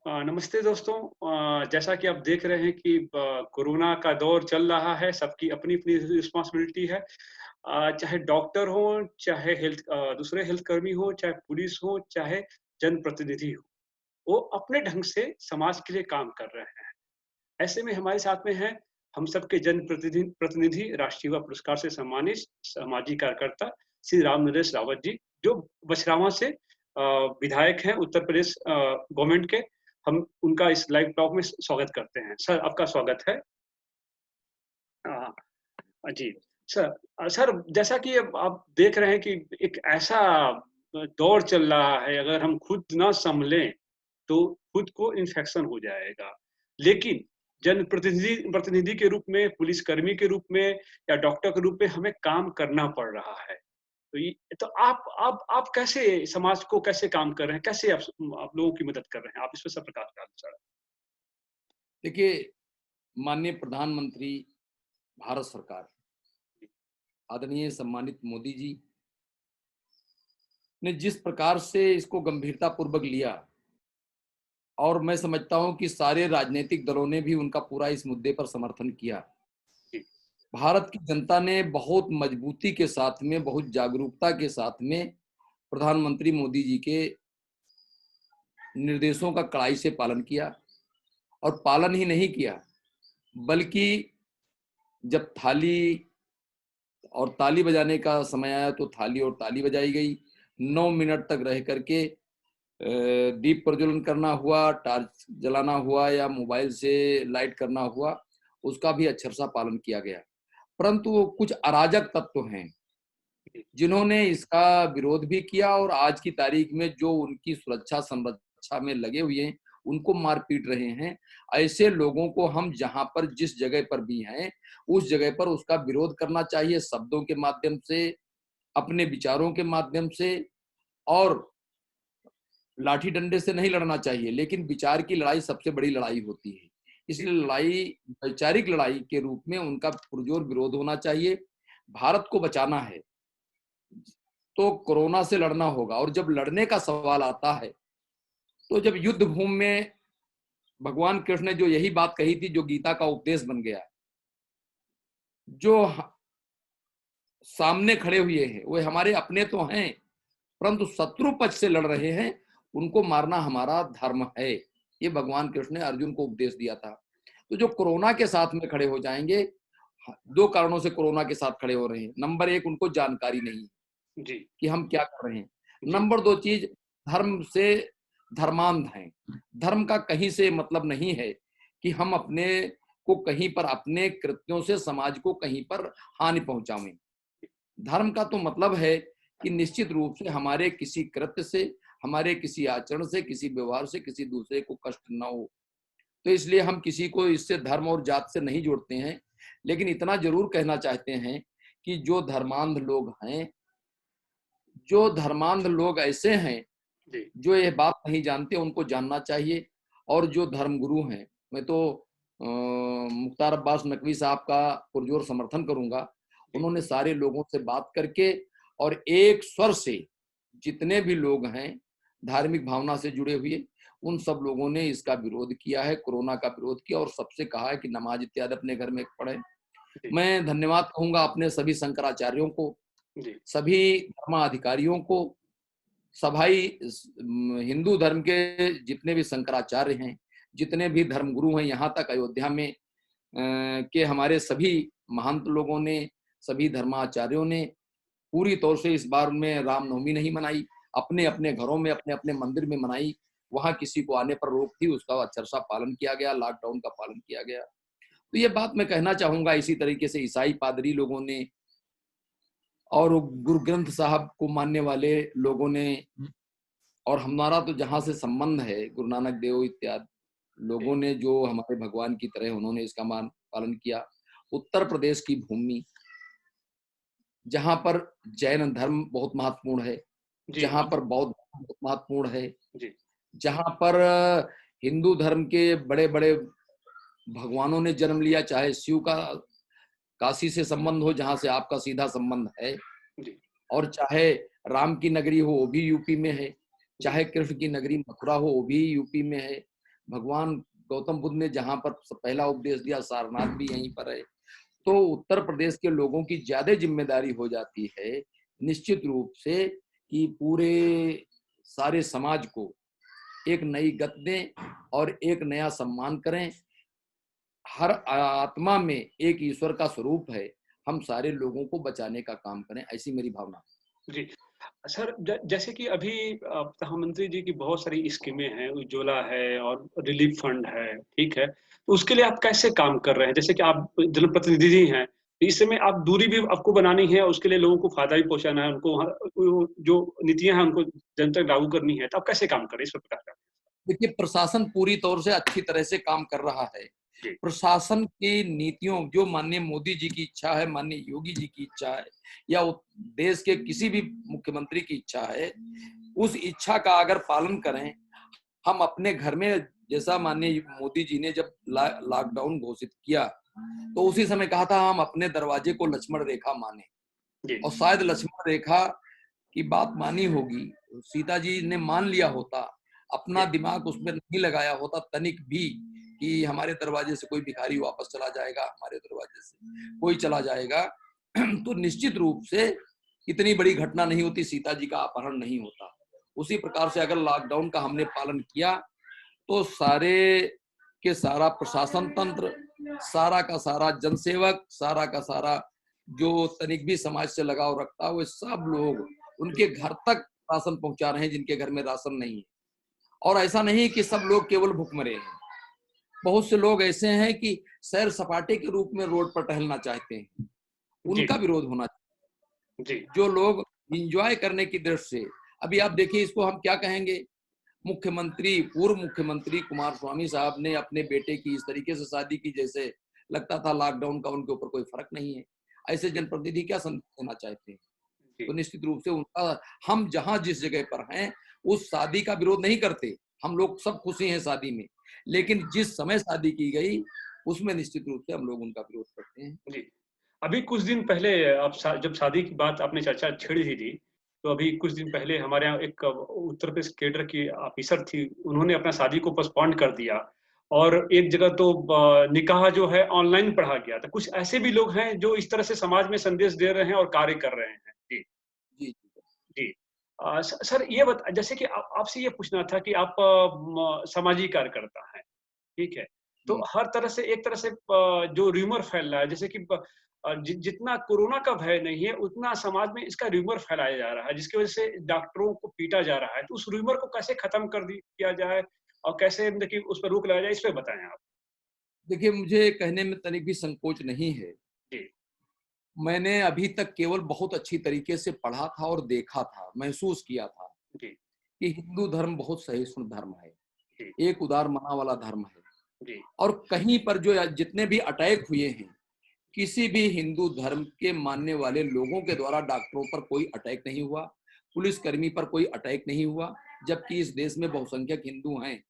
नमस्ते दोस्तों। जैसा कि आप देख रहे हैं कि कोरोना का दौर चल रहा है, सबकी अपनी-अपनी रिस्पॉन्सिबिलिटी है। चाहे डॉक्टर हों, चाहे दूसरे हेल्थ कर्मी हों, चाहे पुलिस हो, चाहे जनप्रतिनिधि हो, वो अपने ढंग से समाज के लिए काम कर रहे हैं। ऐसे में हमारे साथ में हैं, हम सबके प्रतिनिधि राष्ट्रीय युवा पुरस्कार से सम्मानित सामाजिक कार्यकर्ता श्री राम नरेश रावत जी, जो बछरावा से विधायक हैं उत्तर प्रदेश गवर्नमेंट के। हम उनका इस लाइव टॉक में स्वागत करते हैं। सर, आपका स्वागत है। जी। सर सर, जैसा कि अब आप देख रहे हैं कि एक ऐसा दौर चल रहा है, अगर हम खुद ना सँभलें, तो खुद को इन्फेक्शन हो जाएगा। लेकिन जनप्रतिनिधि प्रतिनिधि के रूप में, पुलिसकर्मी के रूप में या डॉक्टर के रूप में हमें काम करना पड़ रहा है। तो आप कैसे समाज को कैसे काम कर रहे हैं? कैसे आप लोगों की मदद कर रहे हैं? आप इस पे सब प्रकाश डालें सर। देखिए, माननीय प्रधानमंत्री भारत सरकार, आदरणीय सम्मानित मोदी जी ने जिस प्रकार से इसको गंभीरता पूर्वक लिया, और मैं समझता हूं कि सारे राजनीतिक दलों ने भी उनका पूरा इस मुद्दे पर समर्थन किया। जी, भारत की जनता ने बहुत मजबूती के साथ में, बहुत जागरूकता के साथ में प्रधानमंत्री मोदी जी के निर्देशों का कड़ाई से पालन किया, और पालन ही नहीं किया बल्कि जब थाली और ताली बजाने का समय आया तो थाली और ताली बजाई गई। 9 मिनट तक रह करके दीप प्रज्वलन करना हुआ, टार्च जलाना हुआ या मोबाइल से लाइट करना हुआ, उसका भी अक्षरशः पालन किया गया। परंतु वो कुछ अराजक तत्व हैं जी, जिन्होंने इसका विरोध भी किया, और आज की तारीख में जो उनकी सुरक्षा संरक्षा में लगे हुए हैं, उनको मार पीट रहे हैं। ऐसे लोगों को हम जहां पर जिस जगह पर भी हैं, उस जगह पर उसका विरोध करना चाहिए, शब्दों के माध्यम से, अपने विचारों के माध्यम से, और लाठी डंडे से नहीं लड़ना चाहिए। लेकिन विचार की लड़ाई सबसे बड़ी लड़ाई होती है, जी, इसलिए लड़ाई वैचारिक लड़ाई के रूप में उनका पुरजोर विरोध होना चाहिए। भारत को बचाना है तो कोरोना से लड़ना होगा, और जब लड़ने का सवाल आता है तो जब युद्ध भूमि में भगवान कृष्ण ने जो यही बात कही थी, जो गीता का उपदेश बन गया, जो सामने खड़े हुए हैं वो हमारे अपने तो हैं, परंतु शत्रु पक्ष से लड़ रहे हैं, उनको मारना हमारा धर्म है। ये भगवान कृष्ण ने अर्जुन को उपदेश दिया था। तो जो कोरोना के साथ में खड़े हो जाएंगे, दो कारणों से कोरोना के साथ खड़े हो रहे हैं। नंबर एक, उनको जानकारी नहीं है जी, कि हम क्या कर रहे हैं। जी, नंबर दो चीज, धर्म से धर्मांध हैं। धर्म का कहीं से मतलब नहीं है कि हम अपने को कहीं पर, अपने कृत्यों से समाज को कहीं पर हानि पहुंचावें। धर्म का तो मतलब है कि निश्चित रूप से हमारे किसी कृत्य से, हमारे किसी आचरण से, किसी व्यवहार से किसी दूसरे को कष्ट ना हो। तो इसलिए हम किसी को इससे धर्म और जात से नहीं जोड़ते हैं। लेकिन इतना जरूर कहना चाहते हैं कि जो धर्मांध लोग ऐसे हैं जी, जो ये बात नहीं जानते, उनको जानना चाहिए। और जो धर्मगुरु हैं, मैं तो मुख्तार अब्बास नकवी साहब का पुरजोर समर्थन करूंगा। जी, उन्होंने सारे लोगों से बात करके और एक स्वर से, जितने भी लोग हैं धार्मिक भावना से जुड़े हुए, उन सब लोगों ने इसका विरोध किया है, कोरोना का विरोध किया, और सबसे कहा है कि नमाज इत्यादि अपने घर में पढ़ें। जी, मैं धन्यवाद कहूंगा अपने सभी शंकराचार्यों को, जी, सभी धर्माधिकारियों को, सभाई हिंदू धर्म के जितने भी शंकराचार्य हैं, जितने भी धर्मगुरु हैं, यहाँ तक अयोध्या में के हमारे सभी महंत लोगों ने, सभी धर्माचार्यों ने पूरी तौर से इस बार में रामनवमी नहीं मनाई, अपने अपने घरों में, अपने अपने मंदिर में मनाई। वहां किसी को आने पर रोक थी, उसका अक्षरशः पालन किया गया, लॉकडाउन का पालन किया गया। तो ये बात मैं कहना चाहूंगा। इसी तरीके से ईसाई पादरी लोगों ने और गुरु ग्रंथ साहब को मानने वाले लोगों ने, और हमारा तो जहां से संबंध है, गुरु नानक देव इत्यादि जी, लोगों ने, जो हमारे भगवान की तरह उन्होंने इसका मान पालन किया। उत्तर प्रदेश की भूमि, जहां पर जैन धर्म बहुत महत्वपूर्ण है, जी, जहां पर बौद्ध धर्म बहुत महत्वपूर्ण है, जी, जहां पर हिंदू धर्म के बड़े बड़े भगवानों ने जन्म लिया, चाहे शिव का काशी से संबंध हो, जहां से आपका सीधा संबंध है, जी, और चाहे राम की नगरी हो, वो भी यूपी में है, जी, चाहे कृष्ण की नगरी मथुरा हो, वो भी यूपी में है, भगवान गौतम बुद्ध ने जहां पर पहला उपदेश दिया, सारनाथ भी यहीं पर है। तो उत्तर प्रदेश के लोगों की ज्यादा जिम्मेदारी हो जाती है निश्चित रूप से कि पूरे सारे समाज को एक नई गत दें और एक नया सम्मान करें। हर आत्मा में एक ईश्वर का स्वरूप है, हम सारे लोगों को बचाने का काम करें, ऐसी मेरी भावना। जी। सर, जैसे कि अभी प्रधानमंत्री जी की बहुत सारी स्कीमें हैं, उज्ज्वला है और रिलीफ फंड है, ठीक है? तो उसके लिए आप कैसे काम कर रहे हैं? जैसे कि आप जनप्रतिनिधि हैं, तो इस समय आप दूरी भी आपको बनानी है, उसके लिए लोगों को फ़ायदा भी पहुँचाना है, उनको वो जो नीतियाँ हैं, उनको जन तक लागू करनी है, तो आप कैसे काम कर रहे हैं? इस पे प्रकाश डालें। देखिए, प्रशासन पूरी तौर से अच्छी तरह से काम कर रहा है। जी, प्रशासन की नीतियों, जो माननीय मोदी जी की इच्छा है, माननीय योगी जी की इच्छा है, या देश के किसी भी मुख्यमंत्री की इच्छा है, उस इच्छा का अगर पालन करें, हम अपने घर में, जैसा माननीय मोदी जी ने जब लॉकडाउन घोषित किया, तो उसी समय कहा था हम अपने दरवाजे को लक्ष्मण रेखा माने, जी, और शायद लक्ष्मण रेखा की बात मानी होगी, सीता जी ने मान लिया होता, अपना जी, दिमाग उसमें नहीं लगाया होता तनिक भी कि हमारे दरवाजे से कोई भिखारी वापस चला जाएगा, हमारे दरवाजे से कोई चला जाएगा, तो निश्चित रूप से इतनी बड़ी घटना नहीं होती, सीता जी का अपहरण नहीं होता। उसी प्रकार से अगर लॉकडाउन का हमने पालन किया, तो सारे के सारा प्रशासन तंत्र, सारा का सारा जनसेवक, सारा का सारा जो तनिक भी समाज से लगाव रखता है, वो सब लोग उनके घर तक राशन पहुंचा रहे हैं जिनके घर में राशन नहीं है। और ऐसा नहीं कि सब लोग केवल भुखमरे हैं, बहुत से लोग ऐसे हैं कि सैर सपाटे के रूप में रोड पर टहलना चाहते हैं, जी, उनका विरोध होना जी, चाहिए। जो लोग इंजॉय करने की दृष्टि से, अभी आप देखिए, इसको हम क्या कहेंगे, मुख्यमंत्री, पूर्व मुख्यमंत्री कुमार स्वामी साहब ने अपने बेटे की इस तरीके से शादी की जैसे लगता था लॉकडाउन का उनके ऊपर कोई फर्क नहीं है। ऐसे जी, जनप्रतिनिधि क्या संदेश देना चाहते हैं? जी, तो निश्चित रूप से उनका, हम जहां जिस जगह पर हैं उस शादी का विरोध नहीं करते, हम लोग सब खुशी हैं शादी में, लेकिन जिस समय शादी की गई उसमें निश्चित रूप से हम लोग उनका विरोध करते हैं। जी। अभी कुछ दिन पहले आप जब शादी की बात आपने चर्चा छेड़ी ही थी, तो अभी कुछ दिन पहले हमारे यहाँ एक उत्तर प्रदेश कैडर की ऑफिसर थी, उन्होंने अपना शादी को पोस्टपोन कर दिया और एक जगह तो निकाह जो है ऑनलाइन पढ़ा गया था। कुछ ऐसे भी लोग हैं जो इस तरह से समाज में संदेश दे रहे हैं और कार्य कर रहे हैं। जी, जी, जी। सर ये जैसे कि आपसे ये पूछना था कि आप सामाजिक कार्यकर्ता हैं। ठीक है। तो जी, हर तरह से एक तरह से जो र्यूमर फैल रहा है जैसे कि जितना कोरोना का भय नहीं है, उतना समाज में इसका र्यूमर फैलाया जा रहा है, जिसकी वज़ह से डॉक्टरों को पीटा जा रहा है। तो उस र्यूमर को कैसे खत्म किया जाए और कैसे मतलब कि उस पर रोक लगाया जाए, इस पे बताएँ आप? देखिए, मुझे कहने में तनिक भी संकोच नहीं है। जी, मैंने अभी तक केवल बहुत अच्छी तरीके से पढ़ा था और देखा था, महसूस किया था जी, कि हिंदू धर्म बहुत सहिष्णु धर्म है, जी, एक उदार मना वाला धर्म है। जी, और कहीं पर जो जितने भी अटैक हुए हैं, किसी भी हिंदू धर्म के मानने वाले लोगों के द्वारा डॉक्टरों पर कोई अटैक नहीं हुआ, पुलिसकर्मी पर कोई अटैक नहीं हुआ, जबकि इस देश में बहुसंख्यक हिंदू हैं,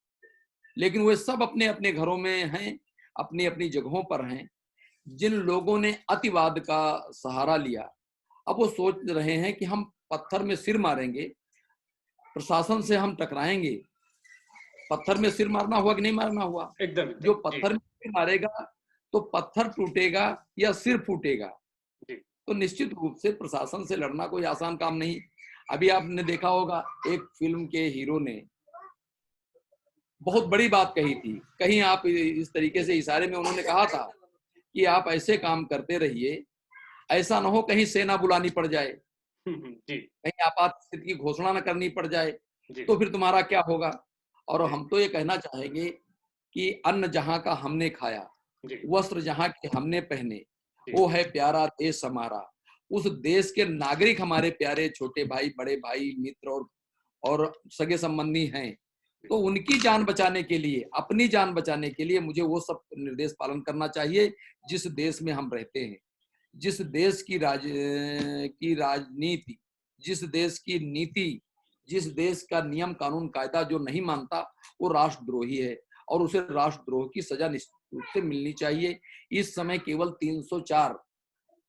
लेकिन वे सब अपने अपने घरों में हैं, अपनी अपनी जगहों पर हैं। जिन लोगों ने अतिवाद का सहारा लिया, अब वो सोच रहे हैं कि हम पत्थर में सिर मारेंगे, प्रशासन से हम टकराएंगे। पत्थर में सिर मारना हुआ कि नहीं मारना हुआ? एकदम, जो एकदम। जी, पत्थर में सिर मारेगा तो पत्थर टूटेगा या सिर फूटेगा। जी, तो निश्चित रूप से प्रशासन से लड़ना कोई आसान काम नहीं। अभी आपने देखा होगा, एक फिल्म के हीरो ने बहुत बड़ी बात कही थी, कहीं आप इस तरीके से इशारे में उन्होंने कहा था कि आप ऐसे काम करते रहिए, ऐसा ना हो कहीं सेना बुलानी पड़ जाए, हुँ, हुँ। जी, कहीं आपात स्थिति की घोषणा न करनी पड़ जाए, जी, तो फिर तुम्हारा क्या होगा? और जी, हम तो ये कहना चाहेंगे कि अन्न जहाँ का हमने खाया, जी, वस्त्र जहाँ के हमने पहने, जी, वो है प्यारा देश हमारा। उस देश के नागरिक हमारे प्यारे छोटे भाई, बड़े भाई, मित्र और सगे संबंधी हैं। जी, तो उनकी जान बचाने के लिए, अपनी जान बचाने के लिए मुझे वो सब निर्देश पालन करना चाहिए जिस देश में हम रहते हैं। जिस देश की राजनीति, जिस देश की नीति, जिस देश का नियम कानून कायदा जो नहीं मानता, वो राष्ट्रद्रोही है और उसे राष्ट्रद्रोह की सजा निश्चित रूप से मिलनी चाहिए। इस समय केवल 304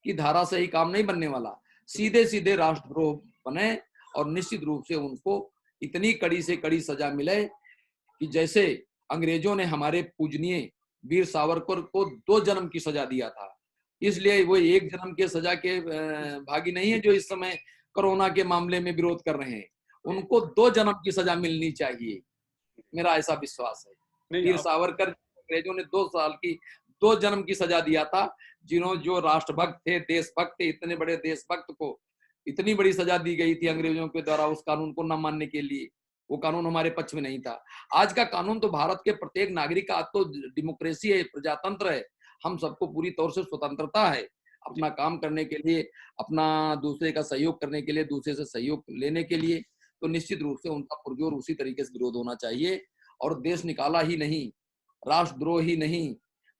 की धारा से ही काम नहीं बनने वाला, जी, सीधे सीधे राष्ट्रद्रोह बने और निश्चित रूप से उनको इतनी कड़ी से कड़ी सजा मिले कि जैसे अंग्रेजों ने हमारे पूजनीय वीर सावरकर को 2 जन्म की सजा दिया था, इसलिए वो 1 जन्म के सजा के भागी नहीं है जो इस समय कोरोना के मामले में विरोध कर रहे हैं। उनको 2 जन्म की सजा मिलनी चाहिए, मेरा ऐसा विश्वास है। नहीं वीर आप सावरकर अंग्रेजों ने 2 जन्म की सजा दिया था, जिन्होंने जो राष्ट्रभक्त थे, देशभक्त थे, इतने बड़े देशभक्त को इतनी बड़ी सजा दी गई थी अंग्रेजों के द्वारा उस कानून को न मानने के लिए। वो कानून हमारे पक्ष में नहीं था। आज का कानून तो भारत के प्रत्येक नागरिक का, आज तो डेमोक्रेसी है, प्रजातंत्र है, हम सबको पूरी तौर से स्वतंत्रता है अपना काम करने के लिए, अपना दूसरे का सहयोग करने के लिए, दूसरे से सहयोग लेने के लिए। तो निश्चित रूप से उनका पुरजोर उसी तरीके से विरोध होना चाहिए, और देश निकाला ही नहीं, राष्ट्रद्रोह ही नहीं,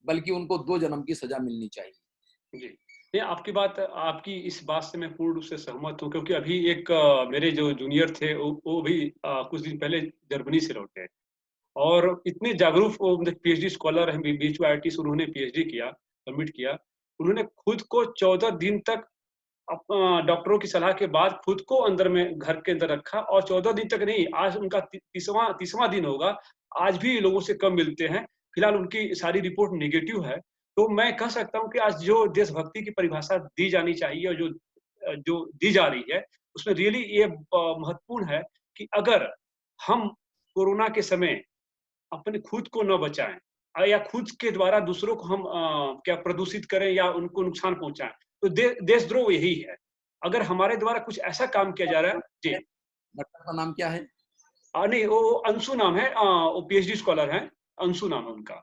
बल्कि उनको 2 जन्म की सजा मिलनी चाहिए। जी। नहीं, आपकी इस बात से मैं पूर्ण रूप से सहमत हूँ, क्योंकि अभी एक मेरे जो जूनियर थे वो भी कुछ दिन पहले जर्मनी से लौटे और इतने जागरूक वो मतलब पीएचडी स्कॉलर हैं, बीएचयू आईआईटी से उन्होंने पीएचडी किया, सबमिट किया। उन्होंने खुद को 14 दिन तक डॉक्टरों की सलाह के बाद खुद को अंदर में घर के अंदर रखा और 14 दिन तक नहीं, आज उनका 30वां दिन होगा, आज भी लोगों से कम मिलते हैं। फिलहाल उनकी सारी रिपोर्ट नेगेटिव है। तो मैं कह सकता हूँ कि आज जो देशभक्ति की परिभाषा दी जानी चाहिए और जो दी जा रही है, उसमें रियली ये महत्वपूर्ण है कि अगर हम कोरोना के समय अपने खुद को न बचाएँ या खुद के द्वारा दूसरों को हम क्या प्रदूषित करें या उनको नुकसान पहुँचाएँ, तो देशद्रोह यही है। अगर हमारे द्वारा कुछ ऐसा काम किया जा रहा है जी। डॉक्टर का नाम क्या है? नहीं वो अंशु नाम है, वो पीएचडी स्कॉलर हैं, अंशु नाम है उनका।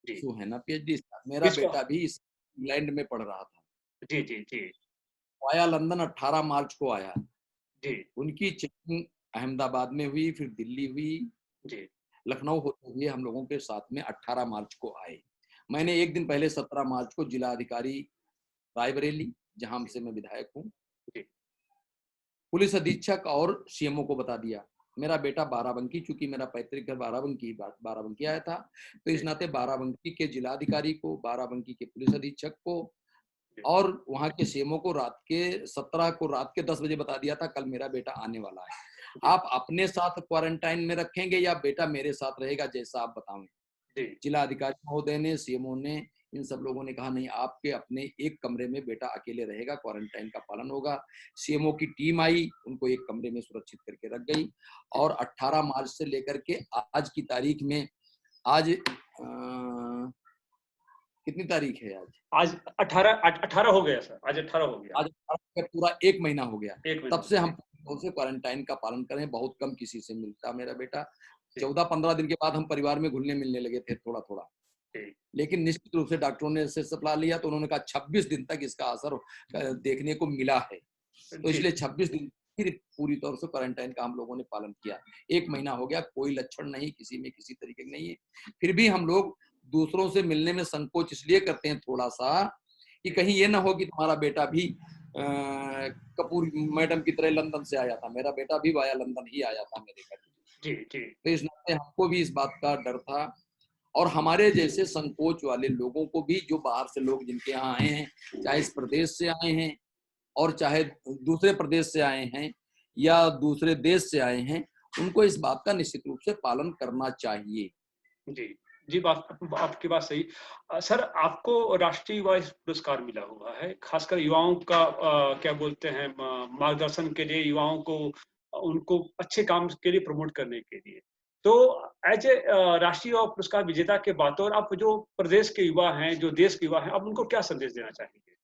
जी। है ना, पीएचडी। मेरा विश्व बेटा भी इंग्लैंड में पढ़ रहा था, जी, जी, जी, वो आया लंदन, 18 मार्च को आया। जी, उनकी चेकिंग अहमदाबाद में हुई, फिर दिल्ली हुई, जी, लखनऊ होते हुए हम लोगों के साथ में 18 मार्च को आए। मैंने एक दिन पहले 17 मार्च को जिला अधिकारी रायबरेली, जहां से मैं विधायक हूँ, जी, पुलिस अधीक्षक और सीएमओ को बता दिया। मेरा बेटा बाराबंकी, चूंकि मेरा पैतृक घर बाराबंकी आया था, तो इस जी, नाते बाराबंकी के जिलाधिकारी को, बाराबंकी के पुलिस अधीक्षक को जी, और वहां के सीएमओ को रात के 17 को रात के 10 बजे बता दिया था, कल मेरा बेटा आने वाला है। जी, आप अपने साथ क्वारंटाइन में रखेंगे या बेटा मेरे साथ रहेगा, जैसा आप बताएं। जी, जिला अधिकारी महोदय ने, सीएमओ ने, इन सब लोगों ने कहा नहीं, आपके अपने एक कमरे में बेटा अकेले रहेगा, क्वारंटाइन का पालन होगा। सीएमओ की टीम आई, उनको एक कमरे में सुरक्षित करके रख गई। और 18 मार्च से लेकर के आज की तारीख में, आज कितनी तारीख है आज? आज 18 हो गया सर, आज 18 हो गया। आज 18 का पूरा 1 महीना हो गया। 1 तब महीना से जी, हम से क्वारंटाइन का पालन करें, बहुत कम किसी से मिलता मेरा बेटा। जी, 14-15 दिन के बाद हम परिवार में घुलने मिलने लगे थे थोड़ा थोड़ा। जी, लेकिन निश्चित रूप से डॉक्टरों ने इससे सलाह लिया, तो उन्होंने कहा 26 दिन तक इसका असर देखने को मिला है। तो जी, इसलिए 26 दिन फिर पूरी तौर से क्वारंटाइन का हम लोगों ने पालन किया। 1 महीना हो गया, कोई लक्षण नहीं, किसी में किसी तरीके का नहीं है। फिर भी हम लोग दूसरों से मिलने में संकोच इसलिए करते हैं थोड़ा सा, कि कहीं ये ना हो कि तुम्हारा बेटा भी कपूर मैडम की तरह लंदन से आया था। मेरा बेटा भी वाया लंदन ही आया था मेरे घर। जी, जी, तो इस नाते हमको भी इस बात का डर था, और हमारे जैसे संकोच वाले लोगों को भी, जो बाहर से लोग जिनके यहाँ आए हैं, चाहे इस प्रदेश से आए हैं और चाहे दूसरे प्रदेश से आए हैं या दूसरे देश से आए हैं, उनको इस बात का निश्चित रूप से पालन करना चाहिए। जी, जी, आपकी बात सही। सर आपको राष्ट्रीय युवा पुरस्कार मिला हुआ है, खासकर युवाओं का क्या बोलते हैं मार्गदर्शन के लिए, युवाओं को उनको अच्छे काम के लिए प्रमोट करने के लिए। तो एज़ राष्ट्रीय युवा पुरस्कार विजेता के बतौर आप जो प्रदेश के युवा हैं, जो देश के युवा हैं, आप उनको क्या संदेश देना चाहेंगे?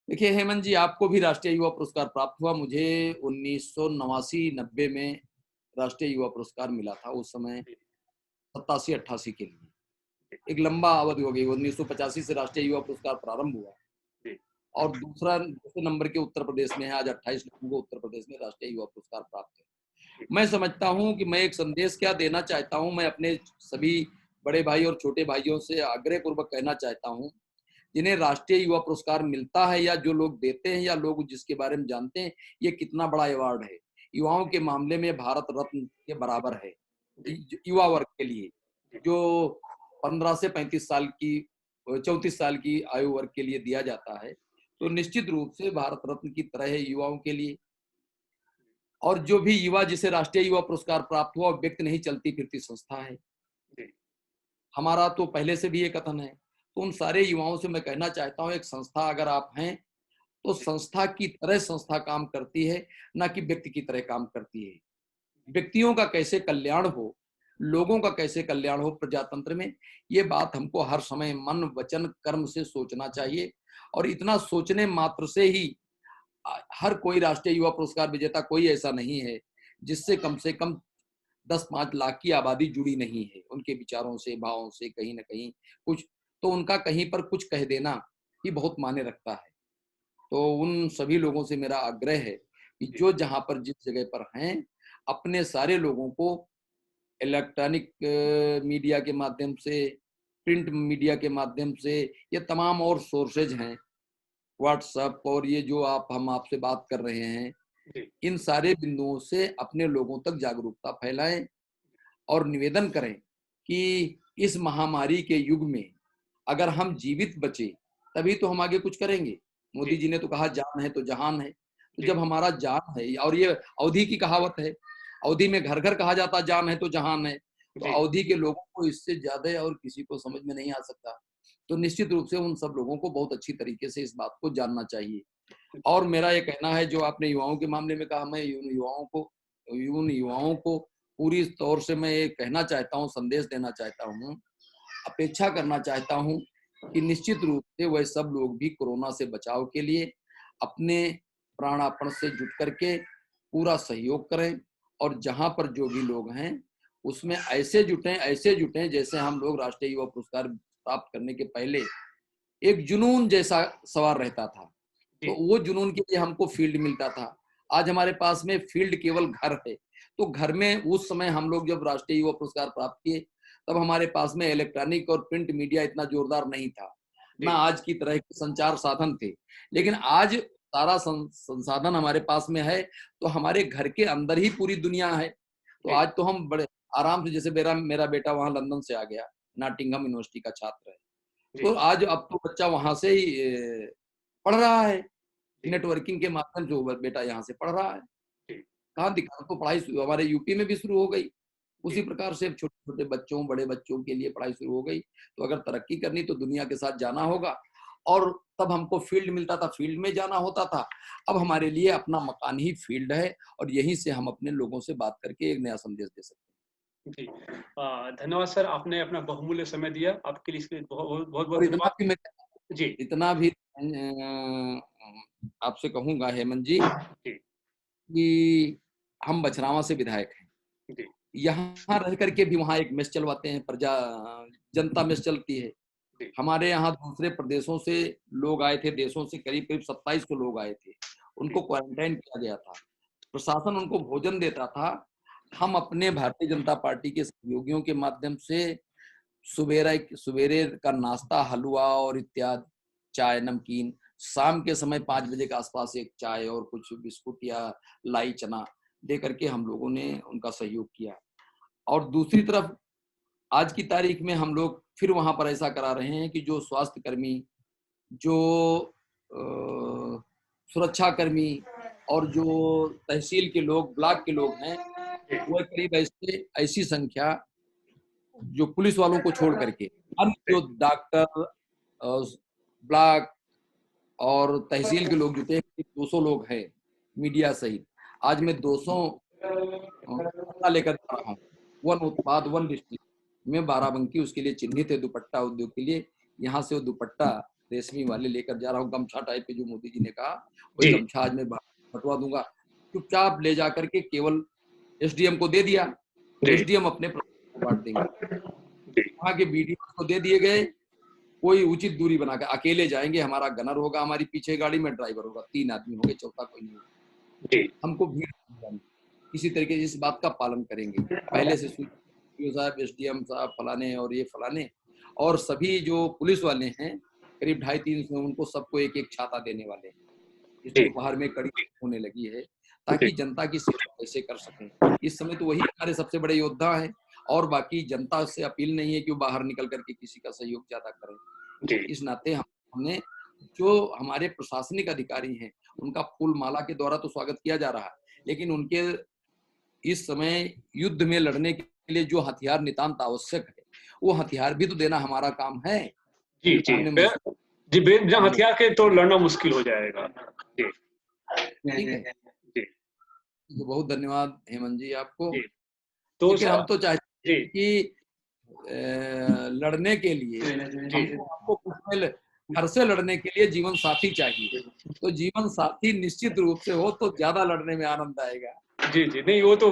देखिए हेमंत जी, आपको भी राष्ट्रीय युवा पुरस्कार प्राप्त हुआ। मुझे 1989-90 में राष्ट्रीय युवा पुरस्कार मिला था, उस समय जी, 87-88 के लिए। जी, एक लंबा अवधि हो गई। 1985 से राष्ट्रीय युवा पुरस्कार प्रारंभ हुआ, जी, और दूसरे नंबर के उत्तर प्रदेश में है। आज 28 लोगों को उत्तर प्रदेश में राष्ट्रीय युवा पुरस्कार प्राप्त है। जी, मैं समझता हूं कि मैं एक संदेश क्या देना चाहता हूं, मैं अपने सभी बड़े भाई और छोटे भाइयों से आग्रह पूर्वक कहना चाहता हूं, जिन्हें राष्ट्रीय युवा पुरस्कार मिलता है या जो लोग देते हैं या लोग जिसके बारे में जानते हैं, ये कितना बड़ा अवार्ड है। युवाओं के मामले में भारत रत्न के बराबर है जी, युवा वर्ग के लिए, जी, जो 15 से 35 साल की 34 साल की आयु वर्ग के लिए दिया जाता है। तो जी, निश्चित रूप से भारत रत्न की तरह है युवाओं के लिए। और जो भी युवा जिसे राष्ट्रीय युवा पुरस्कार प्राप्त हुआ, व्यक्ति नहीं चलती फिरती संस्था है। जी, हमारा तो पहले से भी ये कथन है। तो उन सारे युवाओं से मैं कहना चाहता हूँ, एक संस्था अगर आप हैं तो जी, संस्था की तरह संस्था काम करती है, ना कि व्यक्ति की तरह काम करती है। व्यक्तियों का कैसे कल्याण हो, लोगों का कैसे कल्याण हो प्रजातंत्र में, ये बात हमको हर समय मन वचन कर्म से सोचना चाहिए। और इतना सोचने मात्र से ही हर कोई राष्ट्रीय युवा पुरस्कार विजेता कोई ऐसा नहीं है जिससे कम से कम 10-5 लाख की आबादी जुड़ी नहीं है उनके विचारों से, भावों से, कहीं ना कहीं कुछ, तो उनका कहीं पर कुछ कह देना ही बहुत मायने रखता है। तो उन सभी लोगों से मेरा आग्रह है कि जी, जो जहां पर जिस जगह पर हैं, अपने सारे लोगों को इलेक्ट्रॉनिक मीडिया के माध्यम से, प्रिंट मीडिया के माध्यम से, ये तमाम और सोर्सेज हैं, व्हाट्सएप और ये जो हम आपसे बात कर रहे हैं, जी, इन सारे बिंदुओं से अपने लोगों तक जागरूकता फैलाएं और निवेदन करें कि इस महामारी के युग में अगर हम जीवित बचे तभी तो हम आगे कुछ करेंगे। मोदी जी, जी ने तो कहा जान है तो जहान है। तो जी, जब हमारा जान है, और ये अवधि की कहावत है, अवधि में घर घर कहा जाता जान है तो जहान है, तो जी, अवधि के लोगों को इससे ज्यादा और किसी को समझ में नहीं आ सकता। तो निश्चित रूप से उन सब लोगों को बहुत अच्छी तरीके से इस बात को जानना चाहिए। और मेरा ये कहना है, जो आपने युवाओं के मामले में कहा, मैं उन युवाओं को पूरी तौर से मैं ये कहना चाहता हूँ, संदेश देना चाहता हूँ, अपेक्षा करना चाहता हूँ कि निश्चित रूप से वह सब लोग भी कोरोना से बचाव के लिए अपने प्राणापण से जुट करके पूरा सहयोग करें। और जहां पर जो भी लोग हैं उसमें ऐसे जुटें जैसे हम लोग राष्ट्रीय युवा पुरस्कार प्राप्त करने के पहले एक जुनून जैसा सवार रहता था। तो जी, वो जुनून के लिए हमको फील्ड मिलता था। आज हमारे पास में फील्ड केवल घर है। तो घर में उस समय हम लोग जब राष्ट्रीय युवा पुरस्कार प्राप्त किए, तब हमारे पास में इलेक्ट्रॉनिक और प्रिंट मीडिया इतना जोरदार नहीं था, ना जी, आज की तरह के संचार साधन थे। जी, लेकिन आज सारा संसाधन हमारे पास में है, तो हमारे घर के अंदर ही पूरी दुनिया है। तो जी, आज तो हम बड़े आराम से, जैसे मेरा मेरा बेटा वहां लंदन से आ गया, नॉटिंघम यूनिवर्सिटी का छात्र है, तो जी, आज अब तो बच्चा वहां से ही पढ़ रहा है, जी, नेटवर्किंग के माध्यम से वो बेटा यहाँ से पढ़ रहा है। जी, कहाँ दिक्कत, तो पढ़ाई हमारे यूपी में भी शुरू हो गई। उसी जी, प्रकार से छोटे छोटे बच्चों, बड़े बच्चों के लिए पढ़ाई शुरू हो गई। तो अगर तरक्की करनी तो दुनिया के साथ जाना होगा। और तब हमको फील्ड मिलता था, फील्ड में जाना होता था। अब हमारे लिए अपना मकान ही फील्ड है, और यहीं से हम अपने लोगों से बात करके एक नया संदेश दे सकते हैं। जी। धन्यवाद सर, आपने अपना बहुमूल्य समय दिया। आपके लिए इसके बहुत बहुत बहुत और इतना धन्यवाद। भी मैं जी, इतना भी आपसे कहूंगा हेमंत जी, जी, कि हम बछरावा से विधायक हैं। जी, यहाँ रह करके भी वहाँ एक मेस चलवाते हैं, जनता मेस चलती है। जी, हमारे यहाँ दूसरे प्रदेशों से लोग आए थे, देशों से करीब करीब 27 को लोग आए थे। जी, उनको क्वारंटाइन किया गया था, प्रशासन उनको भोजन देता था। हम अपने भारतीय जनता पार्टी के सहयोगियों के माध्यम से सुबेरा सुबेरे का नाश्ता, हलवा और इत्यादि, चाय, नमकीन, शाम के समय 5 बजे के आसपास एक चाय और कुछ बिस्कुट या लाई चना दे करके हम लोगों ने उनका सहयोग किया। और दूसरी तरफ आज की तारीख में हम लोग फिर वहां पर ऐसा करा रहे हैं कि जो स्वास्थ्य कर्मी, जो सुरक्षा कर्मी और जो तहसील के लोग, ब्लॉक के लोग हैं, जी, वह करीब ऐसी संख्या, जो पुलिस वालों को छोड़ करके अन्य जी, जो डॉक्टर, ब्लॉक और तहसील के लोग जुटे हैं, 200 लोग हैं मीडिया सहित। आज मैं 200 पता लेकर जा रहा हूँ। वन उत्पाद, वन डिस्ट्रिक्ट में बाराबंकी उसके लिए चिन्हित है, दुपट्टा उद्योग के लिए। यहाँ से वो दुपट्टा रेशमी वाले लेकर जा रहा हूँ, गमछा टाइप के जो मोदी जी ने कहा, वही जी, गमछा आज मैं बंटवा दूंगा। चुपचाप ले जा करके केवल एसडीएम को दे दिया, जी, एसडीएम अपने बांट देंगे। जी, वहाँ के बीडीओ को दे दिए गए, कोई उचित दूरी बनाकर अकेले जाएंगे। हमारा गनर होगा, हमारी पीछे गाड़ी में ड्राइवर होगा, 3 आदमी होंगे, चौथा कोई नहीं होगा। जी, हमको भीड़ नहीं लगानी। किसी तरीके से इस बात का पालन करेंगे। पहले से साहब, एसडीएम साहब, फलाने और ये फलाने और सभी जो पुलिस वाले हैं, करीब 250-300, उनको सबको एक एक छाता देने वाले हैं। इस जी, दोपहर में कड़ी होने लगी है, जी, ताकि जनता की सेवा कैसे कर सकें। इस समय तो वही हमारे सबसे बड़े योद्धा हैं। और बाकी जनता से अपील नहीं है कि वो बाहर निकल करके किसी का सहयोग ज्यादा करें। तो जी, इस नाते हमने, जो हमारे प्रशासनिक अधिकारी हैं, उनका फूल माला के द्वारा तो स्वागत किया जा रहा है, लेकिन उनके इस समय युद्ध में लड़ने के लिए जो हथियार नितांत आवश्यक है, वो हथियार भी तो देना हमारा काम है। जी जी सामने जी, बिना हथियार के तो लड़ना मुश्किल हो जाएगा। जी ठीक है। जी तो बहुत धन्यवाद हेमंत जी आपको। जी। तो लेकिन हम तो चाहते जी हैं कि लड़ने के लिए जी हमको कुछ पहले घर से लड़ने के लिए जीवन साथी चाहिए। तो जीवन साथी निश्चित रूप से हो तो ज्यादा लड़ने में आनंद आएगा। जी जी, नहीं वो तो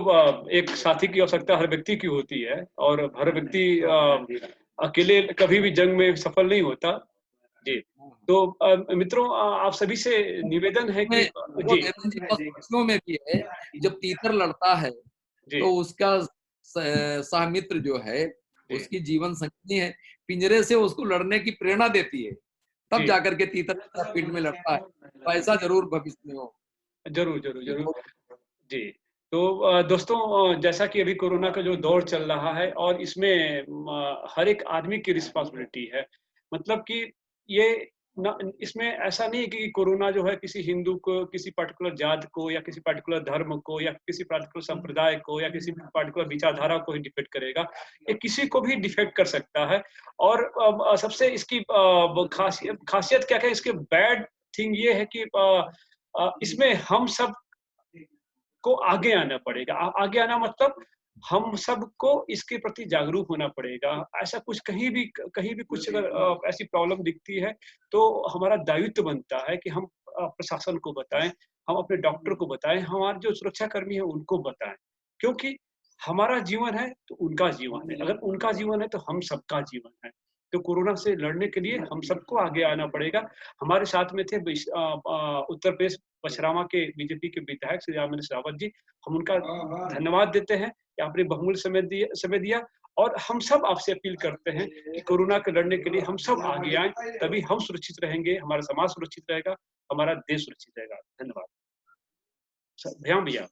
एक साथी की आवश्यकता हर व्यक्ति की होती है, और हर व्यक्ति अकेले कभी भी जंग में सफल नहीं होता। जी, तो मित्रों, आप सभी से निवेदन है कि वो जी हेमंत जी पक्षियों में भी है, जब तीतर लड़ता है जी तो उसका सहमित्र जो है जी उसकी जीवन संगिनी है, पिंजरे से उसको लड़ने की प्रेरणा देती है, तब जी, जाकर के तीतर फील्ड में लड़ता है। तो ऐसा जरूर भविष्य में हो। जरूर जरूर ये जरूर। बहुत जी, तो दोस्तों, जैसा कि अभी कोरोना का जो दौर चल रहा है, और इसमें हर एक आदमी की रिस्पॉन्सिबिलिटी है। मतलब कि ये इसमें ऐसा नहीं है कि कोरोना जो है किसी हिंदू को, किसी पर्टिकुलर जात को, या किसी पर्टिकुलर धर्म को, या किसी पर्टिकुलर संप्रदाय को, या किसी पर्टिकुलर विचारधारा को ही डिफेक्ट करेगा। ये किसी को भी डिफेक्ट कर सकता है। और सबसे इसकी खासियत क्या है, इसके बैड थिंग ये है कि इसमें हम सब को आगे आना पड़ेगा। आगे आना मतलब हम सबको इसके प्रति जागरूक होना पड़ेगा। ऐसा कुछ कहीं भी कुछ अगर ऐसी प्रॉब्लम दिखती है, तो हमारा दायित्व बनता है कि हम प्रशासन को बताएँ, हम अपने डॉक्टर को बताएँ, हमारे जो सुरक्षाकर्मी हैं उनको बताएँ। क्योंकि हमारा जीवन है तो उनका जीवन है, अगर उनका जीवन है तो हम सबका जीवन है। तो कोरोना से लड़ने के लिए हम सबको आगे आना पड़ेगा। हमारे साथ में थे उत्तर प्रदेश पचरामा के बीजेपी के विधायक श्री रामेंद्र रावत जी। हम उनका धन्यवाद देते हैं कि आपने बहुमूल्य समय दिया, और हम सब आपसे अपील करते हैं कि कोरोना के लड़ने के लिए हम सब आगे आएँ, तभी हम सुरक्षित रहेंगे, हमारा समाज सुरक्षित रहेगा, हमारा देश सुरक्षित रहेगा। धन्यवाद। भैया।